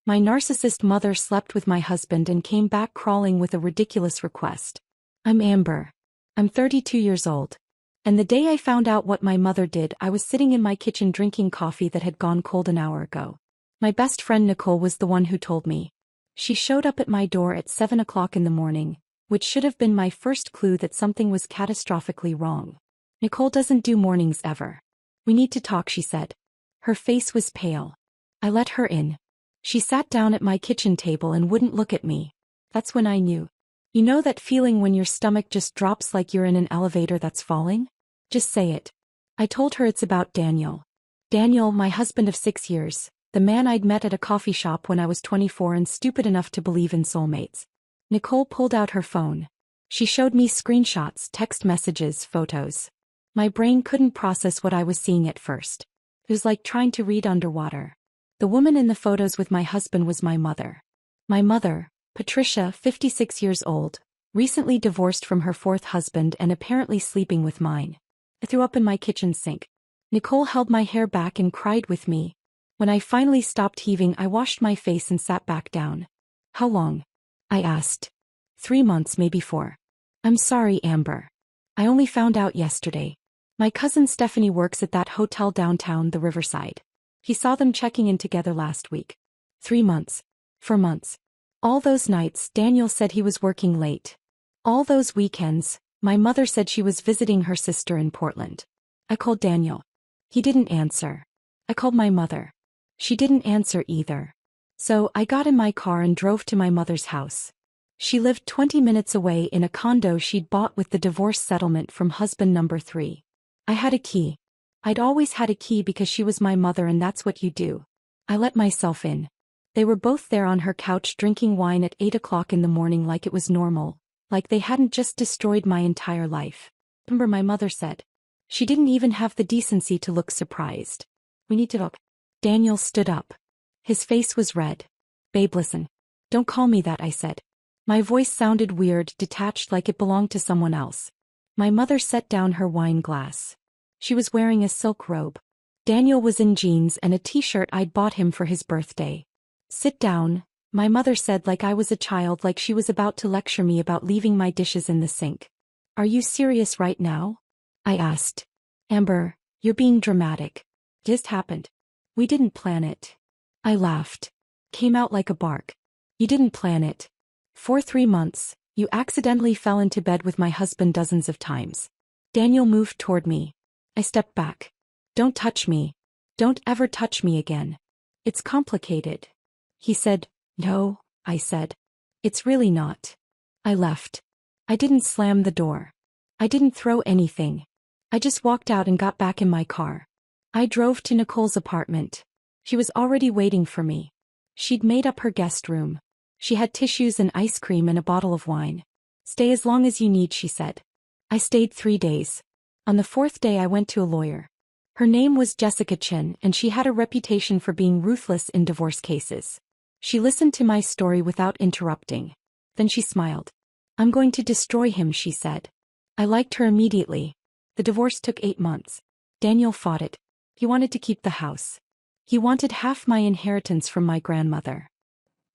My narcissist mother slept with my husband and came back crawling with a ridiculous request. I'm Amber. I'm 32 years old. And the day I found out what my mother did, I was sitting in my kitchen drinking coffee that had gone cold an hour ago. My best friend Nicole was the one who told me. She showed up at my door at 7 o'clock in the morning, which should have been my first clue that something was catastrophically wrong. Nicole doesn't do mornings ever. We need to talk, she said. Her face was pale. I let her in. She sat down at my kitchen table and wouldn't look at me. That's when I knew. You know that feeling when your stomach just drops like you're in an elevator that's falling? Just say it. I told her it's about Daniel. Daniel, my husband of 6 years, the man I'd met at a coffee shop when I was 24 and stupid enough to believe in soulmates. Nicole pulled out her phone. She showed me screenshots, text messages, photos. My brain couldn't process what I was seeing at first. It was like trying to read underwater. The woman in the photos with my husband was my mother. My mother, Patricia, 56 years old, recently divorced from her 4th husband and apparently sleeping with mine. I threw up in my kitchen sink. Nicole held my hair back and cried with me. When I finally stopped heaving, I washed my face and sat back down. How long? I asked. 3 months, maybe 4. I'm sorry, Amber. I only found out yesterday. My cousin Stephanie works at that hotel downtown, the Riverside. He saw them checking in together last week. 3 months. 4 months. All those nights, Daniel said he was working late. All those weekends, my mother said she was visiting her sister in Portland. I called Daniel. He didn't answer. I called my mother. She didn't answer either. So I got in my car and drove to my mother's house. She lived 20 minutes away in a condo she'd bought with the divorce settlement from husband number 3. I had a key. I'd always had a key because she was my mother and that's what you do. I let myself in. They were both there on her couch drinking wine at 8 o'clock in the morning like it was normal, like they hadn't just destroyed my entire life. Remember, my mother said. She didn't even have the decency to look surprised. We need to talk. Daniel stood up. His face was red. Babe, listen. Don't call me that, I said. My voice sounded weird, detached, like it belonged to someone else. My mother set down her wine glass. She was wearing a silk robe. Daniel was in jeans and a t-shirt I'd bought him for his birthday. Sit down, my mother said, like I was a child, like she was about to lecture me about leaving my dishes in the sink. Are you serious right now? I asked. Amber, you're being dramatic. Just happened. We didn't plan it. I laughed. Came out like a bark. You didn't plan it. For 3 months, you accidentally fell into bed with my husband dozens of times. Daniel moved toward me. I stepped back. Don't touch me. Don't ever touch me again. It's complicated. He said, no, I said. It's really not. I left. I didn't slam the door. I didn't throw anything. I just walked out and got back in my car. I drove to Nicole's apartment. She was already waiting for me. She'd made up her guest room. She had tissues and ice cream and a bottle of wine. Stay as long as you need, she said. I stayed 3 days. On the 4th day I went to a lawyer. Her name was Jessica Chin and she had a reputation for being ruthless in divorce cases. She listened to my story without interrupting. Then she smiled. I'm going to destroy him, she said. I liked her immediately. The divorce took 8 months. Daniel fought it. He wanted to keep the house. He wanted half my inheritance from my grandmother.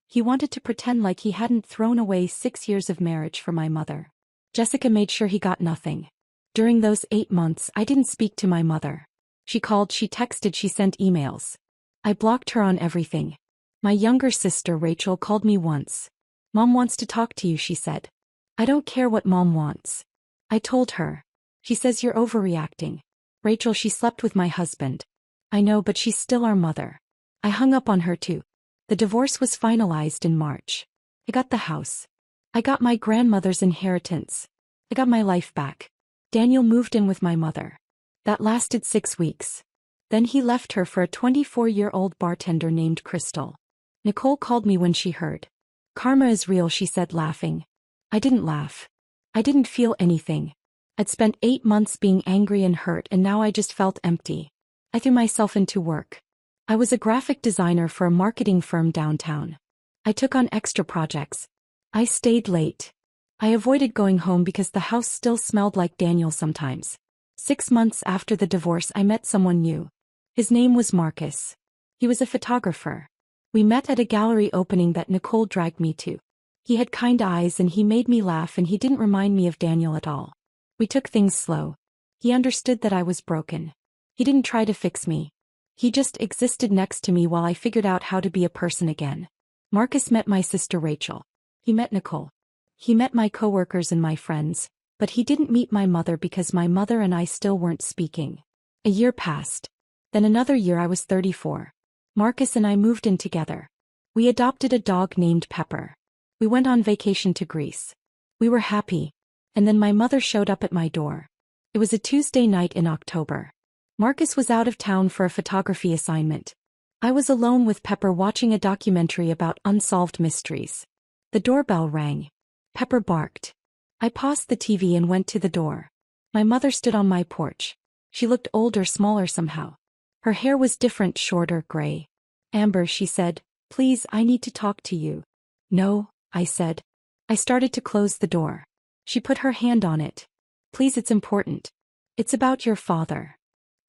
He wanted to pretend like he hadn't thrown away 6 years of marriage for my mother. Jessica made sure he got nothing. During those 8 months, I didn't speak to my mother. She called, she texted, she sent emails. I blocked her on everything. My younger sister, Rachel, called me once. Mom wants to talk to you, she said. I don't care what Mom wants. I told her. She says you're overreacting. Rachel, she slept with my husband. I know, but she's still our mother. I hung up on her too. The divorce was finalized in March. I got the house. I got my grandmother's inheritance. I got my life back. Daniel moved in with my mother. That lasted 6 weeks. Then he left her for a 24-year-old bartender named Crystal. Nicole called me when she heard. Karma is real, she said, laughing. I didn't laugh. I didn't feel anything. I'd spent 8 months being angry and hurt, and now I just felt empty. I threw myself into work. I was a graphic designer for a marketing firm downtown. I took on extra projects. I stayed late. I avoided going home because the house still smelled like Daniel sometimes. 6 months after the divorce, I met someone new. His name was Marcus. He was a photographer. We met at a gallery opening that Nicole dragged me to. He had kind eyes and he made me laugh, and he didn't remind me of Daniel at all. We took things slow. He understood that I was broken. He didn't try to fix me. He just existed next to me while I figured out how to be a person again. Marcus met my sister Rachel. He met Nicole. He met my coworkers and my friends, but he didn't meet my mother because my mother and I still weren't speaking. A year passed. Then another year. I was 34. Marcus and I moved in together. We adopted a dog named Pepper. We went on vacation to Greece. We were happy. And then my mother showed up at my door. It was a Tuesday night in October. Marcus was out of town for a photography assignment. I was alone with Pepper watching a documentary about unsolved mysteries. The doorbell rang. Pepper barked. I paused the TV and went to the door. My mother stood on my porch. She looked older, smaller somehow. Her hair was different, shorter, gray. "Amber," she said, "please, I need to talk to you." "No," I said. I started to close the door. She put her hand on it. "Please, it's important. It's about your father."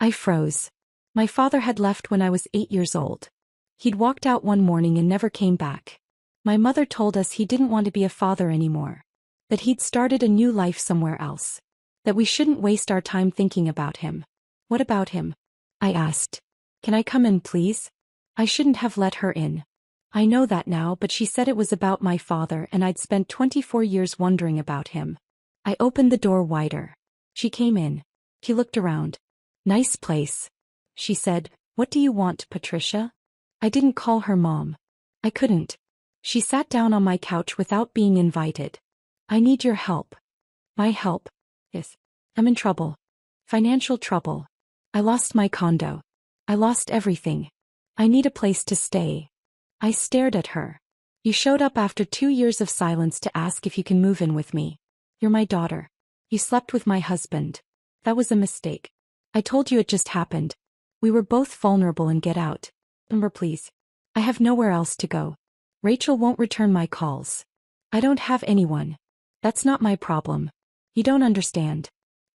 I froze. My father had left when I was 8 years old. He'd walked out one morning and never came back. My mother told us he didn't want to be a father anymore. That he'd started a new life somewhere else. That we shouldn't waste our time thinking about him. "What about him?" I asked. "Can I come in, please?" I shouldn't have let her in. I know that now, but she said it was about my father and I'd spent 24 years wondering about him. I opened the door wider. She came in. She looked around. "Nice place," she said. "What do you want, Patricia?" I didn't call her mom. I couldn't. She sat down on my couch without being invited. "I need your help." "My help?" "Yes. I'm in trouble. Financial trouble. I lost my condo. I lost everything. I need a place to stay." I stared at her. "You showed up after 2 years of silence to ask if you can move in with me. You're my daughter. You slept with my husband. That was a mistake. I told you it just happened. We were both vulnerable, and get out. Amber, please. I have nowhere else to go. Rachel won't return my calls. I don't have anyone. That's not my problem. You don't understand.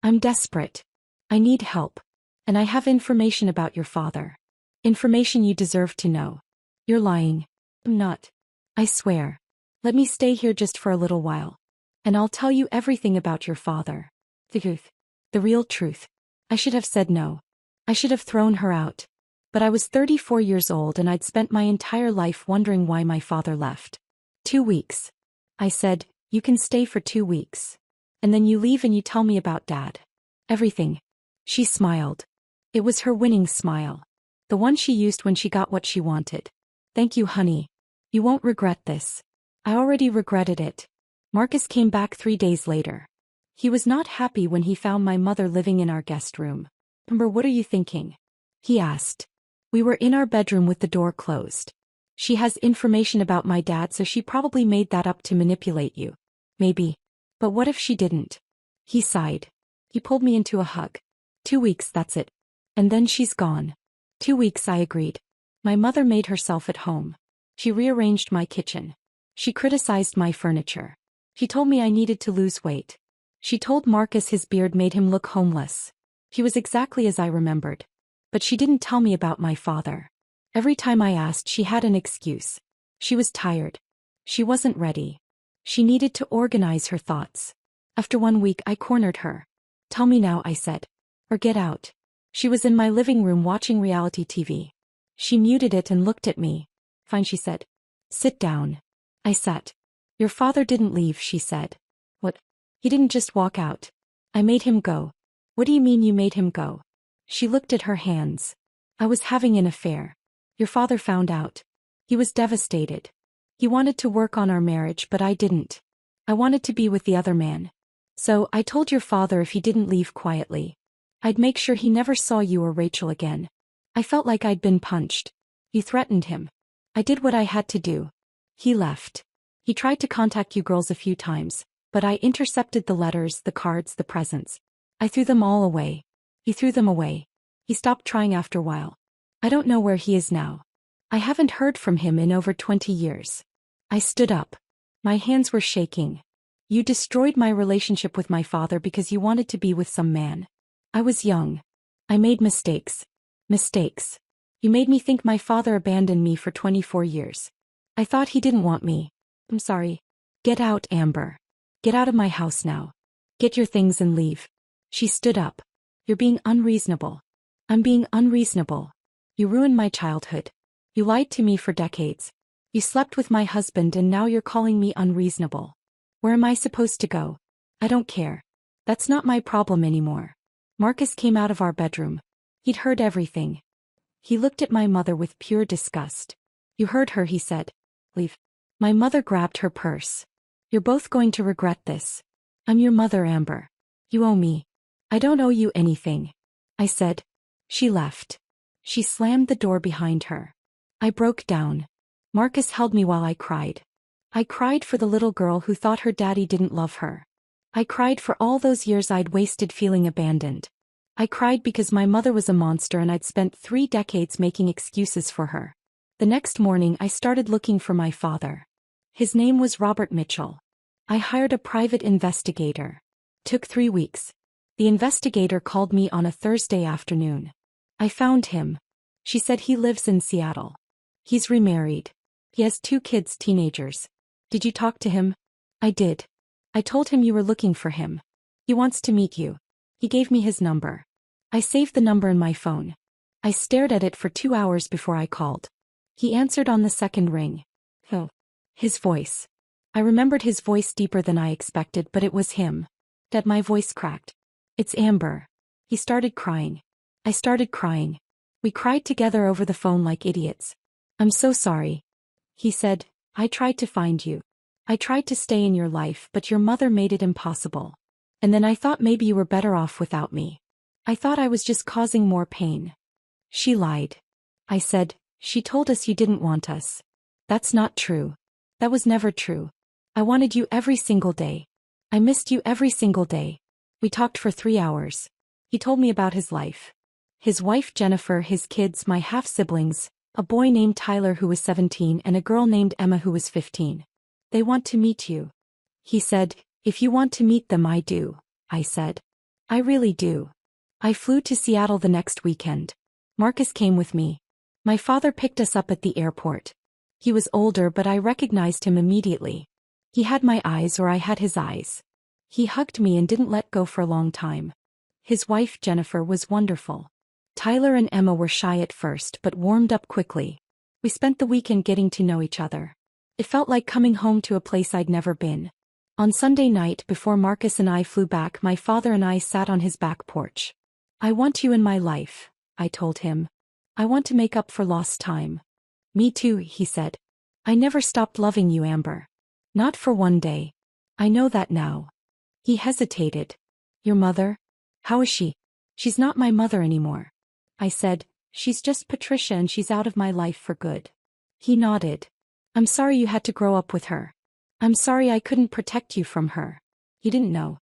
I'm desperate. I need help. And I have information about your father. Information you deserve to know." "You're lying." "I'm not. I swear. Let me stay here just for a little while. And I'll tell you everything about your father. The truth. The real truth." I should have said no. I should have thrown her out. But I was 34 years old and I'd spent my entire life wondering why my father left. 2 weeks. I said, "You can stay for 2 weeks. And then you leave and you tell me about Dad. Everything." She smiled. It was her winning smile. The one she used when she got what she wanted. "Thank you, honey. You won't regret this." I already regretted it. Marcus came back 3 days later. He was not happy when he found my mother living in our guest room. "Amber, what are you thinking?" he asked. We were in our bedroom with the door closed. "She has information about my dad, so she probably made that up to manipulate you." "Maybe. But what if she didn't?" He sighed. He pulled me into a hug. 2 weeks, that's it. And then she's gone." 2 weeks, I agreed. My mother made herself at home. She rearranged my kitchen. She criticized my furniture. She told me I needed to lose weight. She told Marcus his beard made him look homeless. She was exactly as I remembered. But she didn't tell me about my father. Every time I asked, she had an excuse. She was tired. She wasn't ready. She needed to organize her thoughts. After 1 week, I cornered her. "Tell me now," I said. "Or get out." She was in my living room watching reality TV. She muted it and looked at me. "Fine," she said. "Sit down." I sat. "Your father didn't leave," she said. "What? He didn't just walk out. I made him go." "What do you mean you made him go?" She looked at her hands. "I was having an affair. Your father found out. He was devastated. He wanted to work on our marriage, but I didn't. I wanted to be with the other man. So I told your father if he didn't leave quietly, I'd make sure he never saw you or Rachel again. I felt like I'd been punched. You threatened him. I did what I had to do. He left. He tried to contact you girls a few times, but I intercepted the letters, the cards, the presents. I threw them all away. He threw them away. He stopped trying after a while. I don't know where he is now. I haven't heard from him in over 20 years. I stood up. My hands were shaking. You destroyed my relationship with my father because you wanted to be with some man. I was young. I made mistakes. Mistakes. You made me think my father abandoned me for 24 years. I thought he didn't want me. I'm sorry. Get out, Amber. Get out of my house now. Get your things and leave. She stood up. You're being unreasonable. I'm being unreasonable. You ruined my childhood. You lied to me for decades. You slept with my husband and now you're calling me unreasonable. Where am I supposed to go? I don't care. That's not my problem anymore. Marcus came out of our bedroom. He'd heard everything. He looked at my mother with pure disgust. You heard her, he said. Leave. My mother grabbed her purse. You're both going to regret this. I'm your mother, Amber. You owe me. I don't owe you anything. I said. She left. She slammed the door behind her. I broke down. Marcus held me while I cried. I cried for the little girl who thought her daddy didn't love her. I cried for all those years I'd wasted feeling abandoned. I cried because my mother was a monster and I'd spent 3 decades making excuses for her. The next morning I started looking for my father. His name was Robert Mitchell. I hired a private investigator. Took 3 weeks. The investigator called me on a Thursday afternoon. I found him. She said he lives in Seattle. He's remarried. He has 2 kids, teenagers. Did you talk to him? I did. I told him you were looking for him. He wants to meet you. He gave me his number. I saved the number in my phone. I stared at it for 2 hours before I called. He answered on the second ring. Oh. His voice. I remembered his voice deeper than I expected, but it was him. Dad, my voice cracked. It's Amber. He started crying. I started crying. We cried together over the phone like idiots. I'm so sorry. He said, I tried to find you. I tried to stay in your life, but your mother made it impossible. And then I thought maybe you were better off without me. I thought I was just causing more pain. She lied. I said, she told us you didn't want us. That's not true. That was never true. I wanted you every single day. I missed you every single day. We talked for 3 hours. He told me about his life. His wife Jennifer, his kids, my half-siblings, a boy named Tyler who was 17 and a girl named Emma who was 15. They want to meet you. He said, if you want to meet them, I do. I said. I really do. I flew to Seattle the next weekend. Marcus came with me. My father picked us up at the airport. He was older, but I recognized him immediately. He had my eyes, or I had his eyes. He hugged me and didn't let go for a long time. His wife Jennifer was wonderful. Tyler and Emma were shy at first but warmed up quickly. We spent the weekend getting to know each other. It felt like coming home to a place I'd never been. On Sunday night before Marcus and I flew back, my father and I sat on his back porch. I want you in my life, I told him. I want to make up for lost time. Me too, he said. I never stopped loving you, Amber. Not for one day. I know that now. He hesitated. Your mother? How is she? She's not my mother anymore. I said, she's just Patricia and she's out of my life for good. He nodded. I'm sorry you had to grow up with her. I'm sorry I couldn't protect you from her. He didn't know.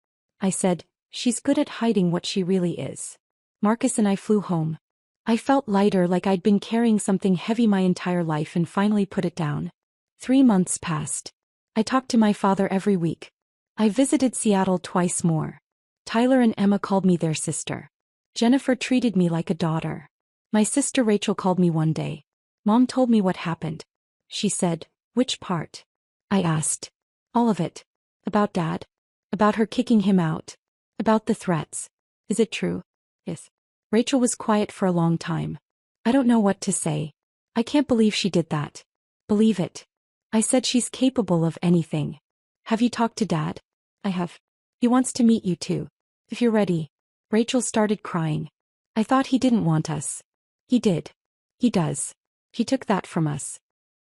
I said, she's good at hiding what she really is. Marcus and I flew home. I felt lighter, like I'd been carrying something heavy my entire life and finally put it down. 3 months passed. I talked to my father every week. I visited Seattle twice more. Tyler and Emma called me their sister. Jennifer treated me like a daughter. My sister Rachel called me one day. Mom told me what happened. She said, which part? I asked. All of it. About Dad. About her kicking him out. About the threats. Is it true? Yes. Rachel was quiet for a long time. I don't know what to say. I can't believe she did that. Believe it. I said she's capable of anything. Have you talked to Dad? I have. He wants to meet you too. If you're ready. Rachel started crying. I thought he didn't want us. He did. He does. He took that from us.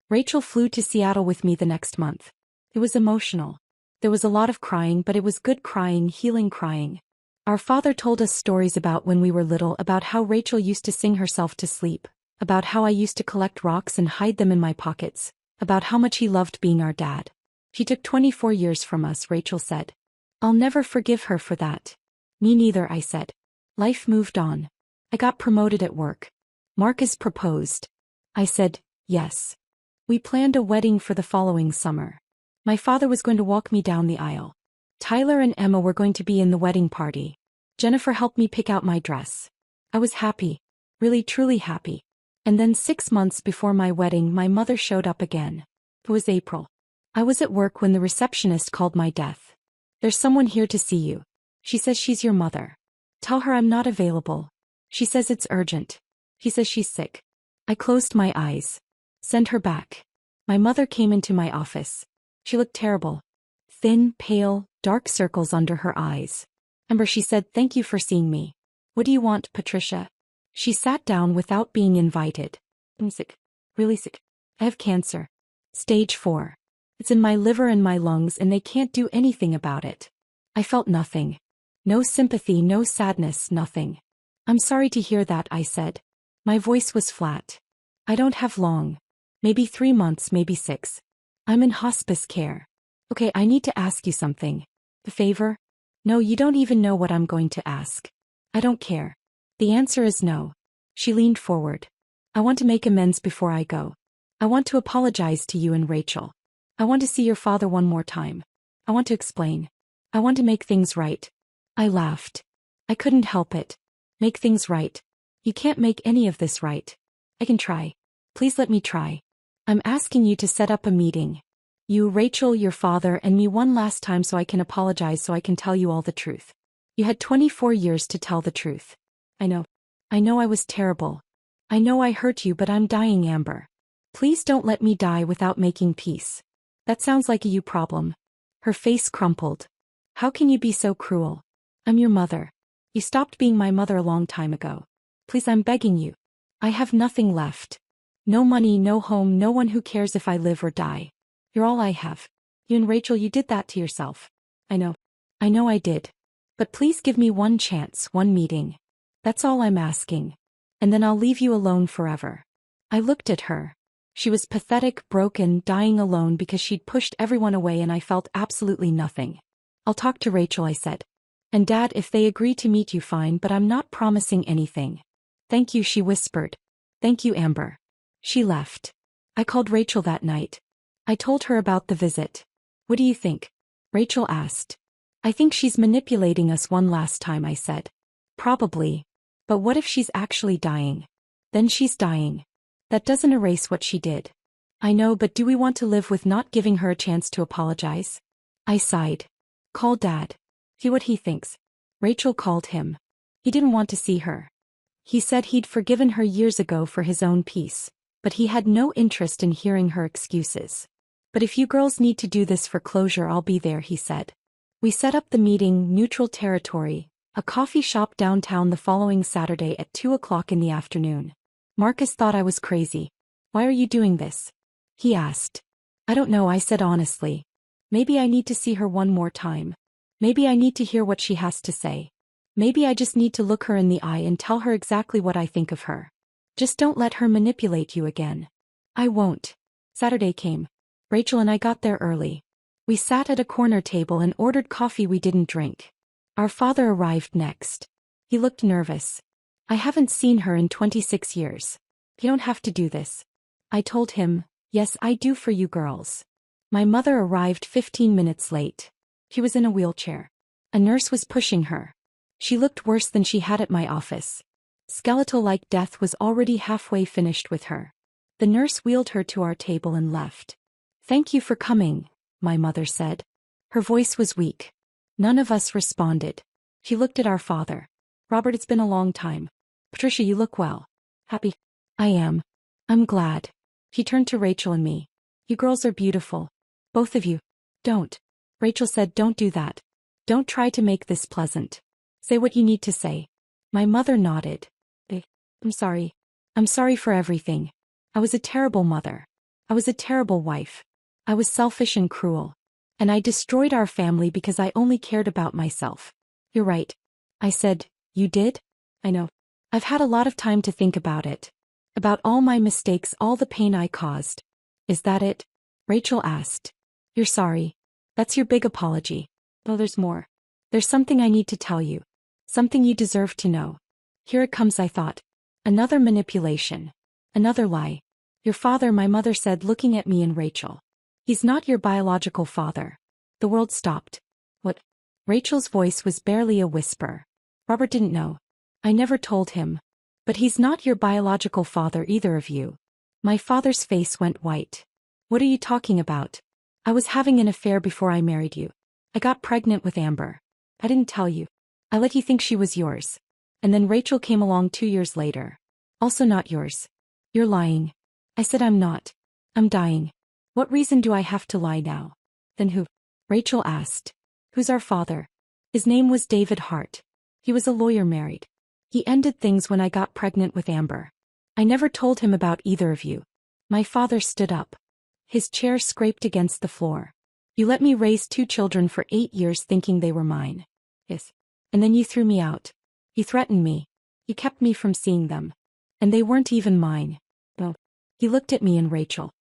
Rachel flew to Seattle with me the next month. It was emotional. There was a lot of crying, but it was good crying, healing crying. Our father told us stories about when we were little, about how Rachel used to sing herself to sleep, about how I used to collect rocks and hide them in my pockets, about how much he loved being our dad. He took 24 years from us, Rachel said. I'll never forgive her for that. Me neither, I said. Life moved on. I got promoted at work. Marcus proposed. I said, yes. We planned a wedding for the following summer. My father was going to walk me down the aisle. Tyler and Emma were going to be in the wedding party. Jennifer helped me pick out my dress. I was happy. Really truly happy. And then 6 months before my wedding, my mother showed up again. It was April. I was at work when the receptionist called my death. "There's someone here to see you. She says she's your mother. Tell her I'm not available. She says it's urgent. He says she's sick." I closed my eyes. "Send her back." My mother came into my office. She looked terrible. Thin, pale, dark circles under her eyes. "Amber," she said, "thank you for seeing me. What do you want, Patricia?" She sat down without being invited. "I'm sick. Really sick. I have cancer. Stage 4. It's in my liver and my lungs and they can't do anything about it." I felt nothing. No sympathy, no sadness, nothing. "I'm sorry to hear that," I said. My voice was flat. "I don't have long. Maybe 3 months, maybe 6. I'm in hospice care." "Okay, I need to ask you something." "A favor?" "No, you don't even know what I'm going to ask." "I don't care. The answer is no." She leaned forward. "I want to make amends before I go. I want to apologize to you and Rachel. I want to see your father one more time. I want to explain. I want to make things right." I laughed. I couldn't help it. Make things right. You can't make any of this right. I can try. Please let me try. I'm asking you to set up a meeting. You, Rachel, your father, and me one last time so I can apologize, so I can tell you all the truth. You had 24 years to tell the truth. I know. I know I was terrible. I know I hurt you, but I'm dying, Amber. Please don't let me die without making peace. That sounds like a you problem. Her face crumpled. How can you be so cruel? I'm your mother. You stopped being my mother a long time ago. Please, I'm begging you. I have nothing left. No money, no home, no one who cares if I live or die. You're all I have. You and Rachel, you did that to yourself. I know. I know I did. But please give me one chance, one meeting. That's all I'm asking. And then I'll leave you alone forever." I looked at her. She was pathetic, broken, dying alone because she'd pushed everyone away and I felt absolutely nothing. "I'll talk to Rachel," I said. "And Dad, if they agree to meet you, fine, but I'm not promising anything." "Thank you," she whispered. "Thank you, Amber." She left. I called Rachel that night. I told her about the visit. "What do you think?" Rachel asked. "I think she's manipulating us one last time," I said. "Probably. But what if she's actually dying?" "Then she's dying. That doesn't erase what she did." "I know, but do we want to live with not giving her a chance to apologize?" I sighed. "Call Dad. See what he thinks." Rachel called him. He didn't want to see her. He said he'd forgiven her years ago for his own peace, but he had no interest in hearing her excuses. "But if you girls need to do this for closure, I'll be there," he said. We set up the meeting, neutral territory, a coffee shop downtown the following Saturday at 2 o'clock in the afternoon. Marcus thought I was crazy. "Why are you doing this?" he asked. "I don't know," I said honestly. "Maybe I need to see her one more time. Maybe I need to hear what she has to say. Maybe I just need to look her in the eye and tell her exactly what I think of her. Just don't let her manipulate you again." "I won't." Saturday came. Rachel and I got there early. We sat at a corner table and ordered coffee we didn't drink. Our father arrived next. He looked nervous. "I haven't seen her in 26 years. You don't have to do this." I told him, "Yes, I do for you girls." My mother arrived 15 minutes late. She was in a wheelchair. A nurse was pushing her. She looked worse than she had at my office. Skeletal-like death was already halfway finished with her. The nurse wheeled her to our table and left. "Thank you for coming," my mother said. Her voice was weak. None of us responded. She looked at our father. "Robert, it's been a long time. Patricia, you look well. Happy?" "I am. I'm glad." She turned to Rachel and me. "You girls are beautiful. Both of you." "Don't." Rachel said, "Don't do that. Don't try to make this pleasant. Say what you need to say." My mother nodded. "I'm sorry. I'm sorry for everything. I was a terrible mother. I was a terrible wife. I was selfish and cruel. And I destroyed our family because I only cared about myself." "You're right." I said. "You did?" "I know. I've had a lot of time to think about it. About all my mistakes, all the pain I caused." "Is that it?" Rachel asked. "You're sorry. That's your big apology." "Oh, there's more. There's something I need to tell you. Something you deserve to know." Here it comes, I thought. Another manipulation. Another lie. "Your father," my mother said, looking at me and Rachel. "He's not your biological father." The world stopped. "What?" Rachel's voice was barely a whisper. "Robert didn't know. I never told him." But he's not your biological father, either of you. My father's face went white. What are you talking about? I was having an affair before I married you. I got pregnant with Amber. I didn't tell you. I let you think she was yours. And then Rachel came along 2 years later. Also not yours. You're lying. I said I'm not. I'm dying. What reason do I have to lie now? Then who? Rachel asked. Who's our father? His name was David Hart. He was a lawyer married. He ended things when I got pregnant with Amber. I never told him about either of you. My father stood up. His chair scraped against the floor. You let me raise 2 children for 8 years thinking they were mine. Yes. And then you threw me out. You threatened me. You kept me from seeing them. And they weren't even mine. Oh. He looked at me and Rachel.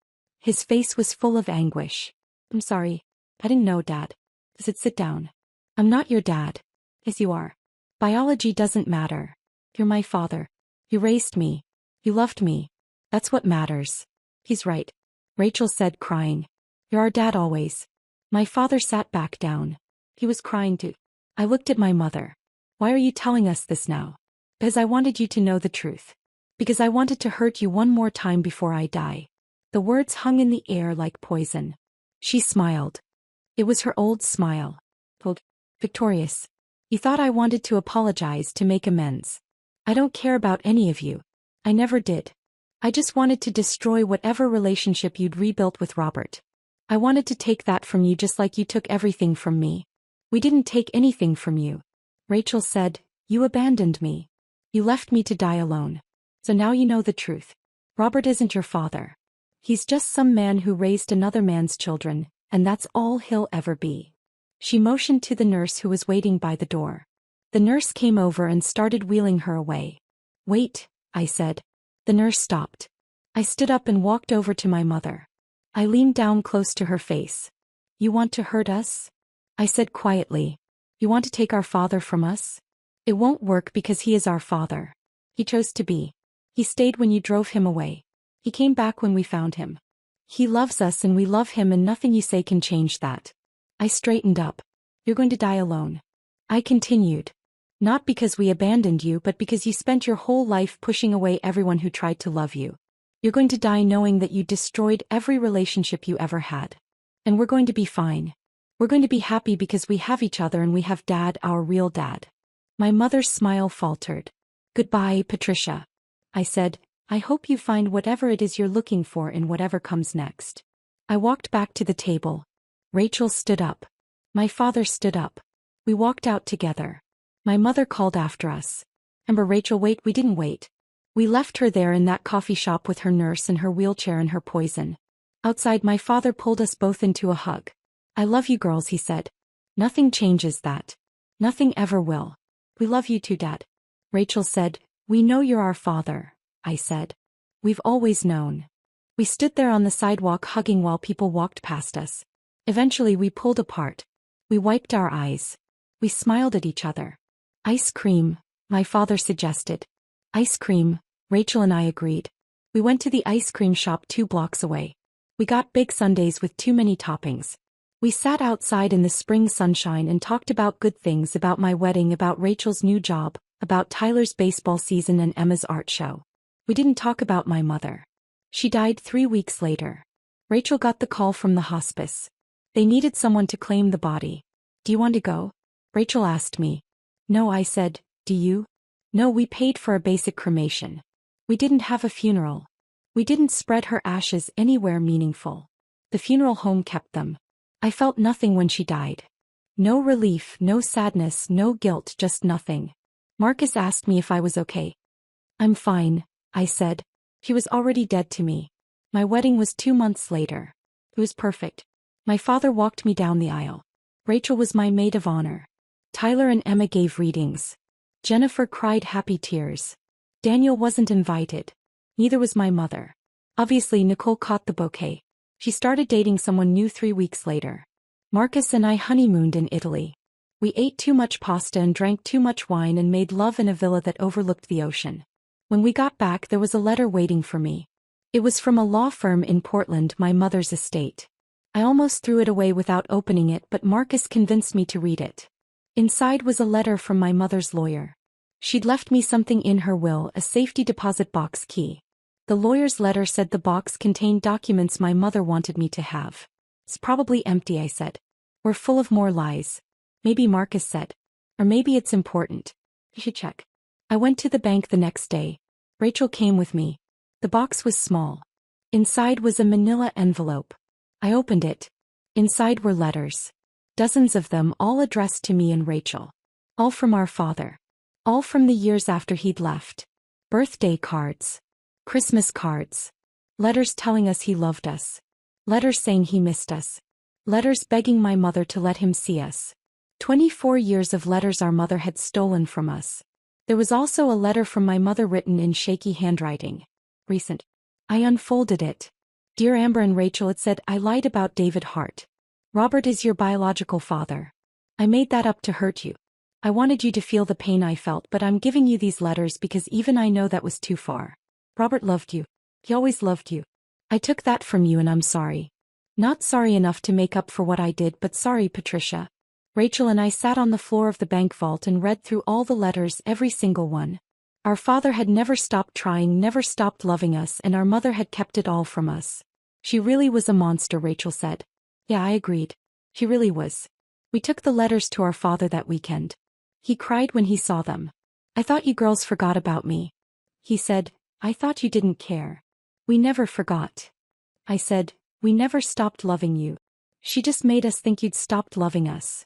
His face was full of anguish. I'm sorry. I didn't know, Dad. Sit down. I'm not your dad. Yes, you are. Biology doesn't matter. You're my father. You raised me. You loved me. That's what matters. He's right. Rachel said, crying. You're our dad always. My father sat back down. He was crying too. I looked at my mother. Why are you telling us this now? Because I wanted you to know the truth. Because I wanted to hurt you one more time before I die. The words hung in the air like poison. She smiled. It was her old smile. Old, victorious. You thought I wanted to apologize to make amends. I don't care about any of you. I never did. I just wanted to destroy whatever relationship you'd rebuilt with Robert. I wanted to take that from you just like you took everything from me. We didn't take anything from you. Rachel said, you abandoned me. You left me to die alone. So now you know the truth. Robert isn't your father. He's just some man who raised another man's children, and that's all he'll ever be. She motioned to the nurse who was waiting by the door. The nurse came over and started wheeling her away. Wait, I said. The nurse stopped. I stood up and walked over to my mother. I leaned down close to her face. You want to hurt us? I said quietly. You want to take our father from us? It won't work because he is our father. He chose to be. He stayed when you drove him away. He came back when we found him. He loves us and we love him, and nothing you say can change that. I straightened up. You're going to die alone. I continued. Not because we abandoned you, but because you spent your whole life pushing away everyone who tried to love you. You're going to die knowing that you destroyed every relationship you ever had. And we're going to be fine. We're going to be happy because we have each other and we have Dad, our real dad. My mother's smile faltered. Goodbye, Patricia. I said, I hope you find whatever it is you're looking for in whatever comes next. I walked back to the table. Rachel stood up. My father stood up. We walked out together. My mother called after us. Amber, Rachel, wait. We didn't wait. We left her there in that coffee shop with her nurse and her wheelchair and her poison. Outside, my father pulled us both into a hug. I love you girls, he said. Nothing changes that. Nothing ever will. We love you too, Dad. Rachel said, we know you're our father, I said. We've always known. We stood there on the sidewalk hugging while people walked past us. Eventually we pulled apart. We wiped our eyes. We smiled at each other. Ice cream, my father suggested. Ice cream, Rachel and I agreed. We went to the ice cream shop 2 blocks away. We got big sundaes with too many toppings. We sat outside in the spring sunshine and talked about good things, about my wedding, about Rachel's new job, about Tyler's baseball season and Emma's art show. We didn't talk about my mother. She died 3 weeks later. Rachel got the call from the hospice. They needed someone to claim the body. Do you want to go? Rachel asked me. No, I said, do you? No, we paid for a basic cremation. We didn't have a funeral. We didn't spread her ashes anywhere meaningful. The funeral home kept them. I felt nothing when she died. No relief, no sadness, no guilt, just nothing. Marcus asked me if I was okay. I'm fine, I said. She was already dead to me. My wedding was 2 months later. It was perfect. My father walked me down the aisle. Rachel was my maid of honor. Tyler and Emma gave readings. Jennifer cried happy tears. Daniel wasn't invited. Neither was my mother. Obviously, Nicole caught the bouquet. She started dating someone new 3 weeks later. Marcus and I honeymooned in Italy. We ate too much pasta and drank too much wine and made love in a villa that overlooked the ocean. When we got back, there was a letter waiting for me. It was from a law firm in Portland, my mother's estate. I almost threw it away without opening it, but Marcus convinced me to read it. Inside was a letter from my mother's lawyer. She'd left me something in her will, a safety deposit box key. The lawyer's letter said the box contained documents my mother wanted me to have. It's probably empty, I said. We're full of more lies. Maybe, Marcus said. Or maybe it's important. You should check. I went to the bank the next day. Rachel came with me. The box was small. Inside was a manila envelope. I opened it. Inside were letters. Dozens of them, all addressed to me and Rachel. All from our father. All from the years after he'd left. Birthday cards. Christmas cards. Letters telling us he loved us. Letters saying he missed us. Letters begging my mother to let him see us. 24 years of letters our mother had stolen from us. There was also a letter from my mother written in shaky handwriting. Recent. I unfolded it. Dear Amber and Rachel, it said, I lied about David Hart. Robert is your biological father. I made that up to hurt you. I wanted you to feel the pain I felt, but I'm giving you these letters because even I know that was too far. Robert loved you. He always loved you. I took that from you and I'm sorry. Not sorry enough to make up for what I did, but sorry, Patricia. Rachel and I sat on the floor of the bank vault and read through all the letters, every single one. Our father had never stopped trying, never stopped loving us, and our mother had kept it all from us. She really was a monster, Rachel said. Yeah, I agreed. She really was. We took the letters to our father that weekend. He cried when he saw them. I thought you girls forgot about me. He said, I thought you didn't care. We never forgot. I said, we never stopped loving you. She just made us think you'd stopped loving us.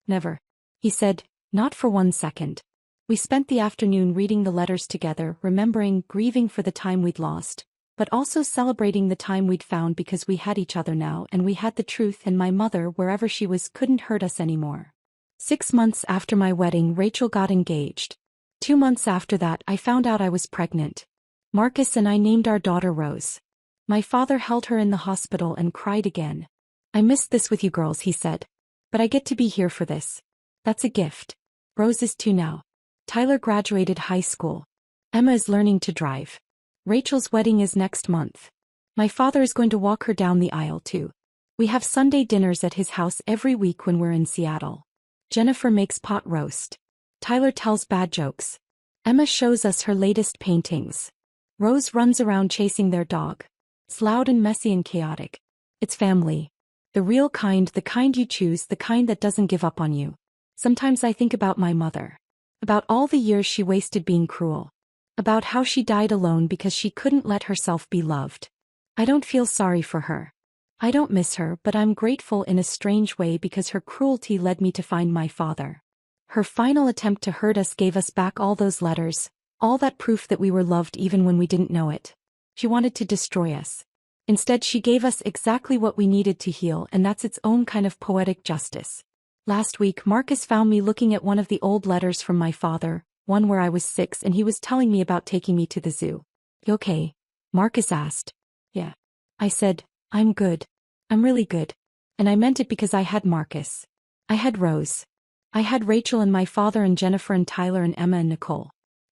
Never. He said, not for 1 second. We spent the afternoon reading the letters together, remembering, grieving for the time we'd lost, but also celebrating the time we'd found because we had each other now and we had the truth, and my mother, wherever she was, couldn't hurt us anymore. 6 months after my wedding, Rachel got engaged. 2 months after that, I found out I was pregnant. Marcus and I named our daughter Rose. My father held her in the hospital and cried again. I missed this with you girls, he said. But I get to be here for this. That's a gift. Rose is 2 now. Tyler graduated high school. Emma is learning to drive. Rachel's wedding is next month. My father is going to walk her down the aisle too. We have Sunday dinners at his house every week when we're in Seattle. Jennifer makes pot roast. Tyler tells bad jokes. Emma shows us her latest paintings. Rose runs around chasing their dog. It's loud and messy and chaotic. It's family. The real kind, the kind you choose, the kind that doesn't give up on you. Sometimes I think about my mother. About all the years she wasted being cruel. About how she died alone because she couldn't let herself be loved. I don't feel sorry for her. I don't miss her, but I'm grateful in a strange way because her cruelty led me to find my father. Her final attempt to hurt us gave us back all those letters, all that proof that we were loved even when we didn't know it. She wanted to destroy us. Instead, she gave us exactly what we needed to heal, and that's its own kind of poetic justice. Last week, Marcus found me looking at one of the old letters from my father, one where I was 6, and he was telling me about taking me to the zoo. You okay? Marcus asked. Yeah. I said, I'm good. I'm really good. And I meant it because I had Marcus. I had Rose. I had Rachel and my father and Jennifer and Tyler and Emma and Nicole.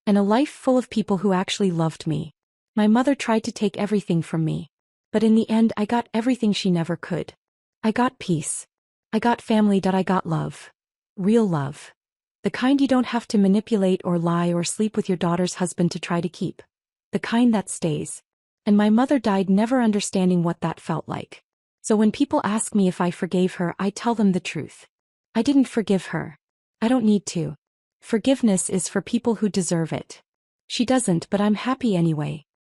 And a life full of people who actually loved me. My mother tried to take everything from me. But in the end, I got everything she never could. I got peace. I got family. I got love. Real love. The kind you don't have to manipulate or lie or sleep with your daughter's husband to try to keep. The kind that stays. And my mother died never understanding what that felt like. So when people ask me if I forgave her, I tell them the truth. I didn't forgive her. I don't need to. Forgiveness is for people who deserve it. She doesn't, but I'm happy anyway.